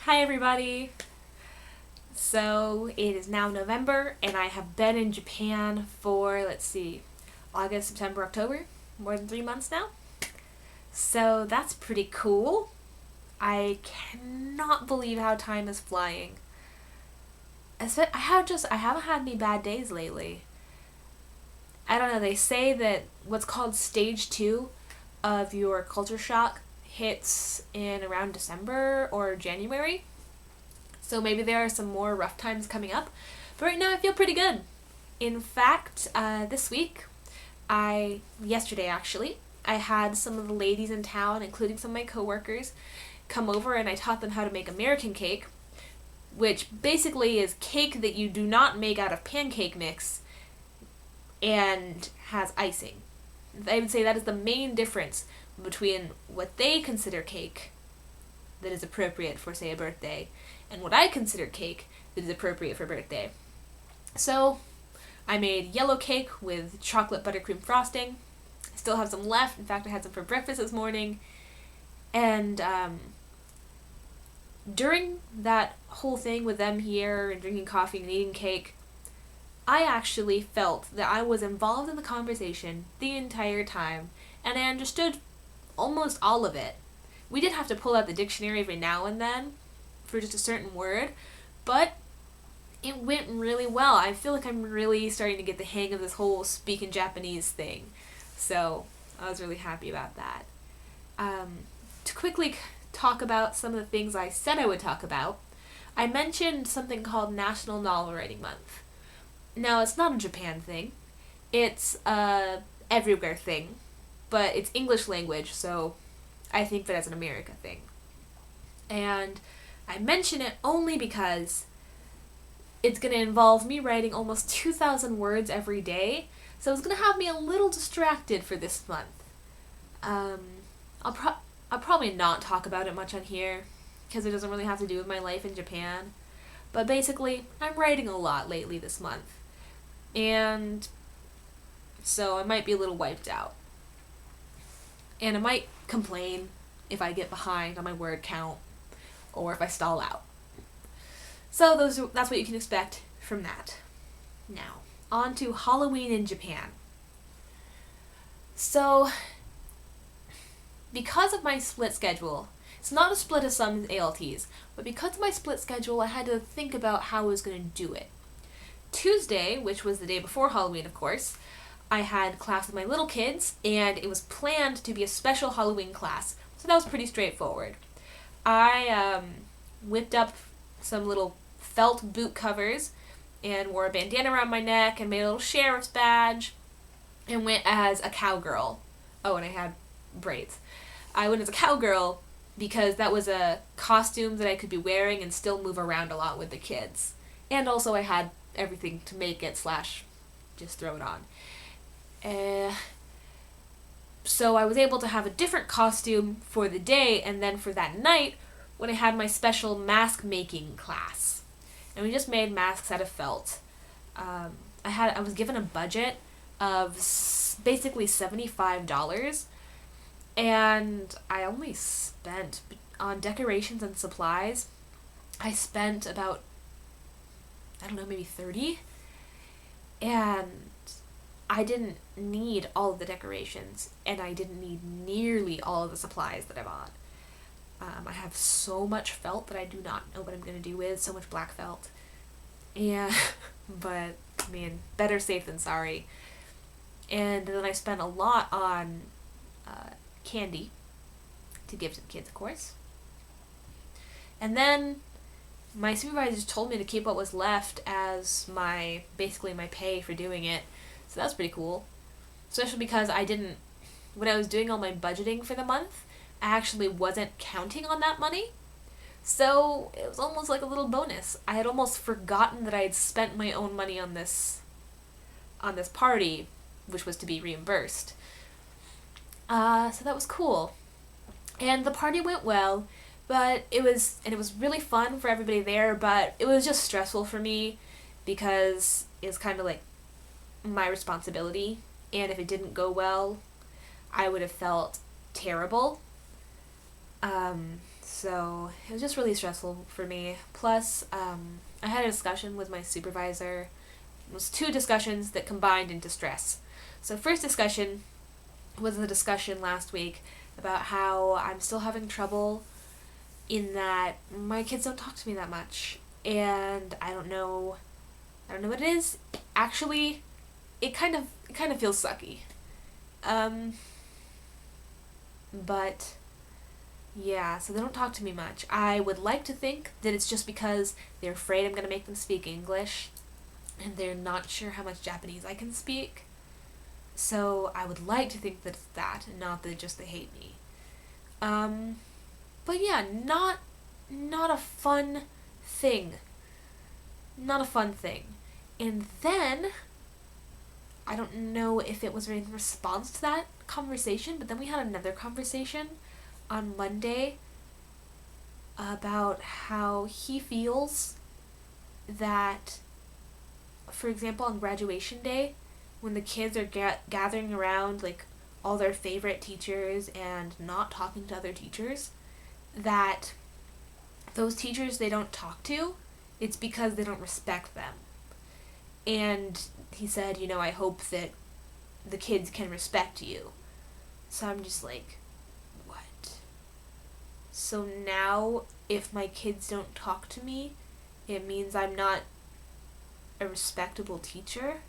Hi everybody! So it is now November and I have been in Japan for, August, September, October, more than 3 months now. So that's pretty cool. I cannot believe how time is flying. I haven't had any bad days lately. I don't know, they say that what's called stage 2 of your culture shock hits in around December or January. So maybe there are some more rough times coming up. But right now I feel pretty good. In fact, this week, yesterday actually, I had some of the ladies in town, including some of my coworkers, come over and I taught them how to make American cake, which basically is cake that you do not make out of pancake mix and has icing. I would say that is the main difference between what they consider cake that is appropriate for, say, a birthday, and what I consider cake that is appropriate for birthday. So, I made yellow cake with chocolate buttercream frosting. I still have some left. In fact, I had some for breakfast this morning. And during that whole thing with them here and drinking coffee and eating cake, I actually felt that I was involved in the conversation the entire time, and I understood almost all of it. We did have to pull out the dictionary every now and then for just a certain word, but it went really well. I feel like I'm really starting to get the hang of this whole speaking Japanese thing. So I was really happy about that. To quickly talk about some of the things I said I would talk about, I mentioned something called National Novel Writing Month. Now, it's not a Japan thing. It's a everywhere thing, but it's English language, so I think that as an America thing. And I mention it only because it's going to involve me writing almost 2,000 words every day, so it's going to have me a little distracted for this month. I'll probably not talk about it much on here, because it doesn't really have to do with my life in Japan. But basically, I'm writing a lot lately this month. And so I might be a little wiped out. And I might complain if I get behind on my word count or if I stall out. So that's what you can expect from that. Now, on to Halloween in Japan. So, because of my split schedule, it's not a split of some ALTs, but because of my split schedule, I had to think about how I was going to do it. Tuesday, which was the day before Halloween, of course, I had class with my little kids, and it was planned to be a special Halloween class, so that was pretty straightforward. I whipped up some little felt boot covers and wore a bandana around my neck and made a little sheriff's badge and went as a cowgirl. Oh, and I had braids. I went as a cowgirl because that was a costume that I could be wearing and still move around a lot with the kids. And also I had everything to make it / just throw it on. So I was able to have a different costume for the day, and then for that night when I had my special mask making class. And we just made masks out of felt. I was given a budget of basically $75, and I only spent on decorations and supplies. I spent about, I don't know, maybe 30, and I didn't need all of the decorations, and I didn't need nearly all of the supplies that I bought. I have so much felt that I do not know what I'm going to do with, so much black felt. Yeah, but, I mean, better safe than sorry. And then I spent a lot on candy to give to the kids, of course. And then my supervisors told me to keep what was left as basically my pay for doing it. So that's pretty cool. Especially because when I was doing all my budgeting for the month, I actually wasn't counting on that money. So it was almost like a little bonus. I had almost forgotten that I had spent my own money on this party, which was to be reimbursed. So that was cool. And the party went well, but it was really fun for everybody there, but it was just stressful for me because it was kind of like my responsibility, and if it didn't go well, I would have felt terrible. So it was just really stressful for me. Plus, I had a discussion with my supervisor. It was two discussions that combined into stress. So first discussion was the discussion last week about how I'm still having trouble in that my kids don't talk to me that much. And I don't know what it is. Actually, it kind of feels sucky. But yeah, so they don't talk to me much. I would like to think that it's just because they're afraid I'm going to make them speak English and they're not sure how much Japanese I can speak. So I would like to think that it's that and not that just they hate me. But yeah, not a fun thing. Not a fun thing. And then I don't know if it was in response to that conversation, but then we had another conversation on Monday about how he feels that, for example, on graduation day, when the kids are gathering around like all their favorite teachers and not talking to other teachers, that those teachers they don't talk to, it's because they don't respect them. And he said, I hope that the kids can respect you. So I'm just like, what? So now, if my kids don't talk to me, it means I'm not a respectable teacher?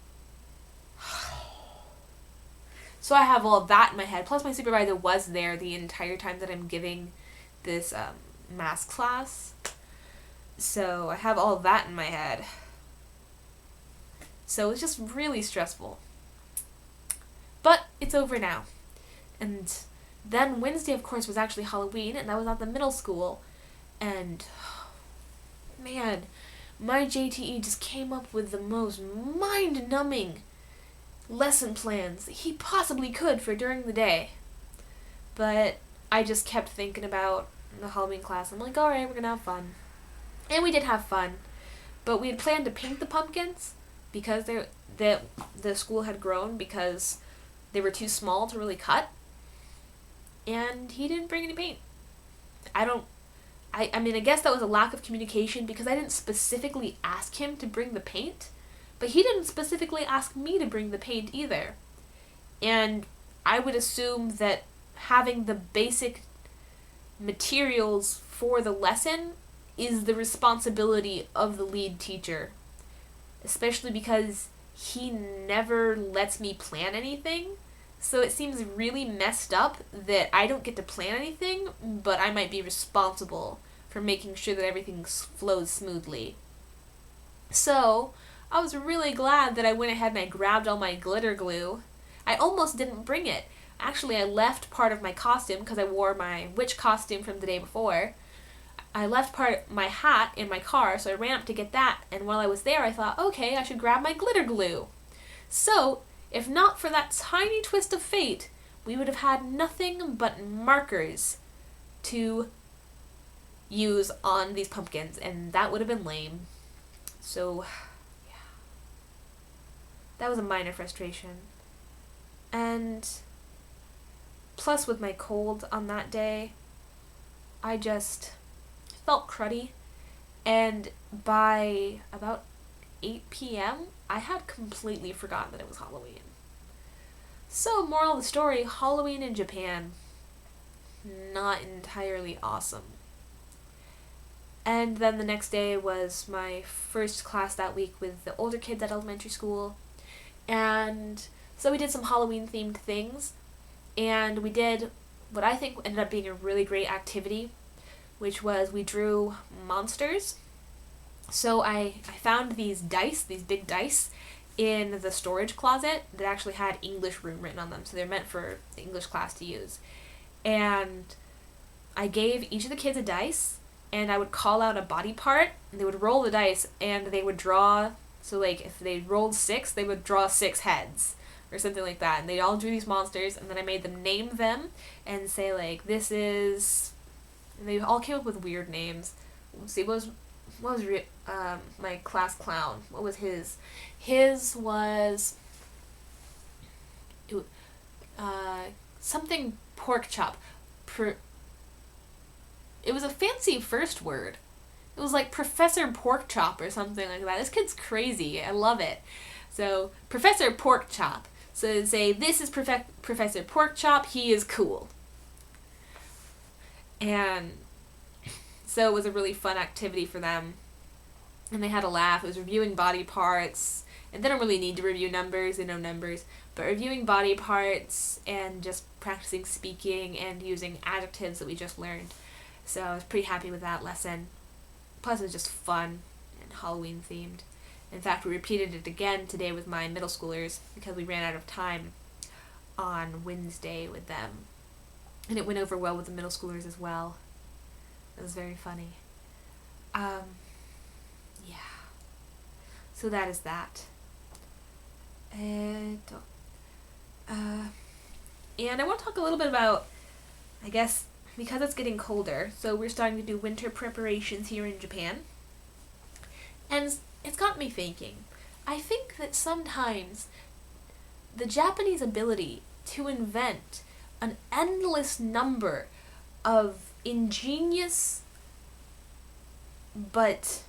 So I have all of that in my head. Plus my supervisor was there the entire time that I'm giving this math class. So I have all of that in my head. So it's just really stressful. But it's over now. And then Wednesday, of course, was actually Halloween, and that was at the middle school. And, man, my JTE just came up with the most mind-numbing lesson plans that he possibly could for during the day. But I just kept thinking about the Halloween class. I'm like, alright, we're gonna have fun. And we did have fun. But we had planned to paint the pumpkins because the school had grown because they were too small to really cut. And he didn't bring any paint. I guess that was a lack of communication because I didn't specifically ask him to bring the paint, but he didn't specifically ask me to bring the paint either. And I would assume that having the basic materials for the lesson is the responsibility of the lead teacher, especially because he never lets me plan anything. So it seems really messed up that I don't get to plan anything, but I might be responsible for making sure that everything flows smoothly. So I was really glad that I went ahead and I grabbed all my glitter glue. I almost didn't bring it. Actually, I left part of my costume because I wore my witch costume from the day before. I left my hat in my car, so I ran up to get that, and while I was there I thought, okay, I should grab my glitter glue. So, if not for that tiny twist of fate, we would have had nothing but markers to use on these pumpkins, and that would have been lame. So, yeah. That was a minor frustration. And plus with my cold on that day, I just felt cruddy, and by about 8 p.m., I had completely forgotten that it was Halloween. So, moral of the story, Halloween in Japan, not entirely awesome. And then the next day was my first class that week with the older kids at elementary school, and so we did some Halloween-themed things, and we did what I think ended up being a really great activity, which was we drew monsters. So I found these big dice, in the storage closet that actually had English room written on them, so they're meant for the English class to use. And I gave each of the kids a dice, and I would call out a body part, and they would roll the dice, and they would draw, so like if they rolled 6, they would draw 6 heads, or something like that, and they all drew these monsters, and then I made them name them, and say like, this is, and they all came up with weird names. Let's see, what was my class clown? What was his? His was something pork chop. it was a fancy first word. It was like Professor Porkchop or something like that. This kid's crazy. I love it. So, Professor Porkchop. So say, this is Professor Porkchop, he is cool. And so it was a really fun activity for them. And they had a laugh. It was reviewing body parts. And they don't really need to review numbers, they know numbers. But reviewing body parts and just practicing speaking and using adjectives that we just learned. So I was pretty happy with that lesson. Plus it was just fun and Halloween themed. In fact, we repeated it again today with my middle schoolers because we ran out of time on Wednesday with them. And it went over well with the middle schoolers as well. It was very funny. Yeah. So that is that. And I want to talk a little bit about, I guess, because it's getting colder, so we're starting to do winter preparations here in Japan. And it's got me thinking. I think that sometimes the Japanese ability to invent an endless number of ingenious but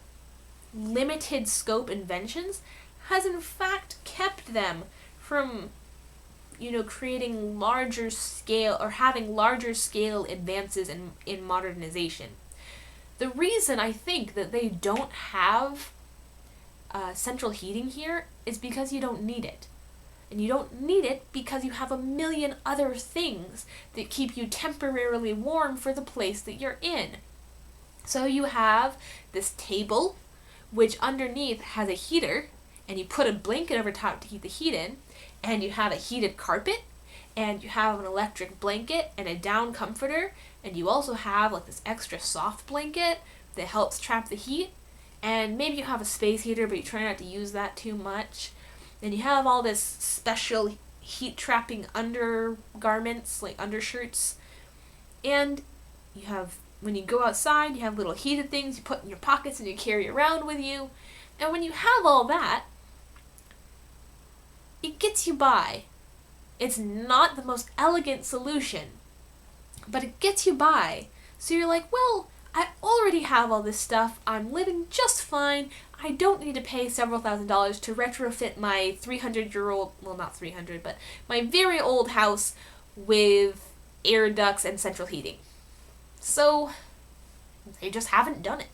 limited scope inventions has in fact kept them from, creating larger scale or having larger scale advances in modernization. The reason I think that they don't have central heating here is because you don't need it. And you don't need it because you have a million other things that keep you temporarily warm for the place that you're in. So you have this table, which underneath has a heater, and you put a blanket over top to keep the heat in, and you have a heated carpet, and you have an electric blanket and a down comforter, and you also have like this extra soft blanket that helps trap the heat, and maybe you have a space heater, but you try not to use that too much. And you have all this special heat trapping undergarments, like undershirts. And you have, when you go outside, you have little heated things you put in your pockets and you carry around with you. And when you have all that, it gets you by. It's not the most elegant solution, but it gets you by. So you're like, well, I already have all this stuff. I'm living just fine. I don't need to pay several $1,000s to retrofit my 300-year-old, well, not 300, but my very old house with air ducts and central heating. So they just haven't done it.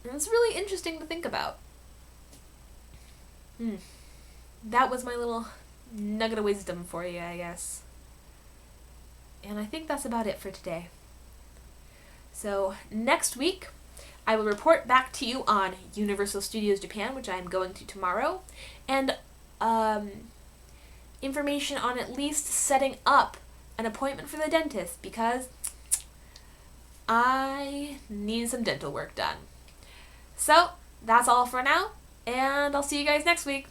And it's really interesting to think about. That was my little nugget of wisdom for you, I guess. And I think that's about it for today. So next week, I will report back to you on Universal Studios Japan, which I am going to tomorrow, and information on at least setting up an appointment for the dentist, because I need some dental work done. So that's all for now, and I'll see you guys next week.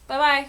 Bye-bye.